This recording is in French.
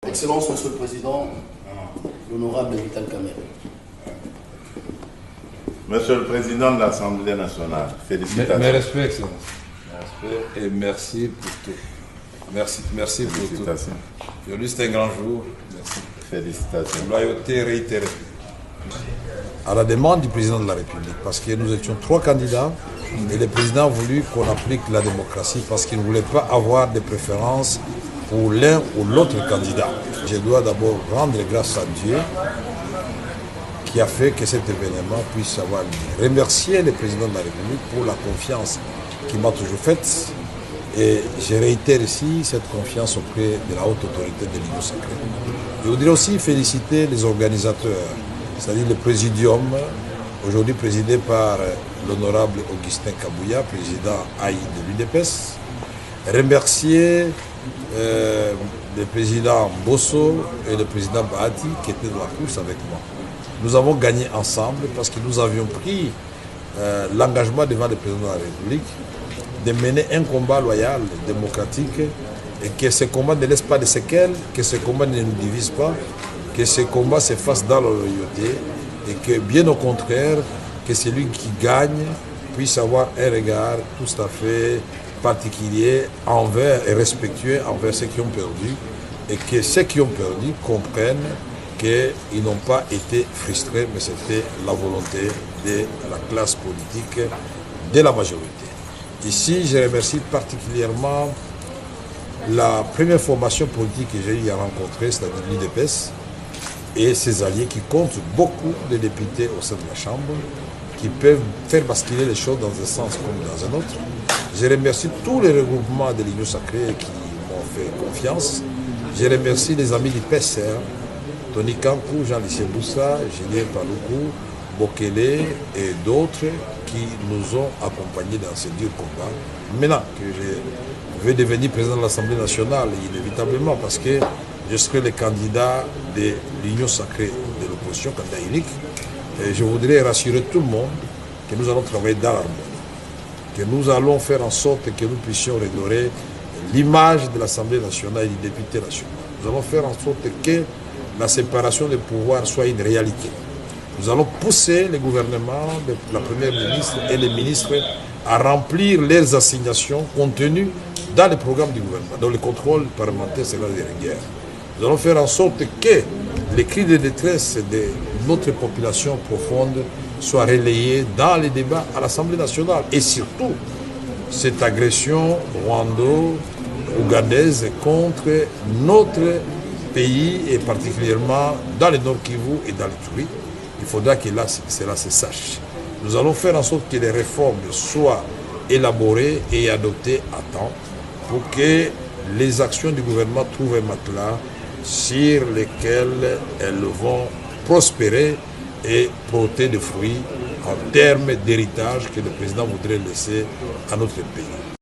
Excellence, Monsieur le Président, l'honorable Vital Kamerhe. Monsieur le Président de l'Assemblée nationale, félicitations. Mes respects, Excellence. Mes respects et merci pour tout. Merci pour tout. Aujourd'hui, c'est un grand jour. Merci. Félicitations. Loyauté réitérée. À la demande du président de la République, parce que nous étions 3 candidats et le président a voulu qu'on applique la démocratie parce qu'il ne voulait pas avoir de préférence pour l'un ou l'autre candidat. Je dois d'abord rendre grâce à Dieu qui a fait que cet événement puisse avoir lieu. Remercier le président de la République pour la confiance qu'il m'a toujours faite et je réitère ici cette confiance auprès de la haute autorité de l'Union sacrée. Je voudrais aussi féliciter les organisateurs, c'est-à-dire le présidium, aujourd'hui présidé par l'honorable Augustin Kabouya, président AI de l'UDPS. Remercier le président Bosso et le président Bahati qui étaient dans la course avec moi. Nous avons gagné ensemble parce que nous avions pris l'engagement devant le président de la République de mener un combat loyal, démocratique, et que ce combat ne laisse pas de séquelles, que ce combat ne nous divise pas, que ce combat se fasse dans la loyauté, et que bien au contraire, que celui qui gagne puisse avoir un regard tout à fait particulier envers et respectueux envers ceux qui ont perdu, et que ceux qui ont perdu comprennent qu'ils n'ont pas été frustrés, mais c'était la volonté de la classe politique, de la majorité. Ici, je remercie particulièrement la première formation politique que j'ai eu à rencontrer, c'est-à-dire l'UDPS, et ses alliés qui comptent beaucoup de députés au sein de la Chambre, qui peuvent faire basculer les choses dans un sens comme dans un autre. Je remercie tous les regroupements de l'Union sacrée qui m'ont fait confiance. Je remercie les amis du PCR, Tony Kankou, Jean-Lycée Boussa, Julien Paloukou, Bokele et d'autres qui nous ont accompagnés dans ce dur combat. Maintenant que je vais devenir président de l'Assemblée nationale, inévitablement, parce que je serai le candidat de l'Union sacrée de l'opposition, candidat unique, et je voudrais rassurer tout le monde que nous allons travailler dans l'harmonie, que nous allons faire en sorte que nous puissions redorer l'image de l'Assemblée nationale et du député national. Nous allons faire en sorte que la séparation des pouvoirs soit une réalité. Nous allons pousser le gouvernement, la première ministre et les ministres à remplir leurs assignations contenues dans le programme du gouvernement, dont le contrôle parlementaire sera de rigueur. Nous allons faire en sorte que les cris de détresse de notre population profonde soient relayés dans les débats à l'Assemblée nationale. Et surtout, cette agression rwando-ougandaise contre notre pays, et particulièrement dans le Nord Kivu et dans l'Ituri, il faudra que là, cela se sache. Nous allons faire en sorte que les réformes soient élaborées et adoptées à temps pour que les actions du gouvernement trouvent un matelas sur lesquels elles vont prospérer et porter des fruits en termes d'héritage que le président voudrait laisser à notre pays.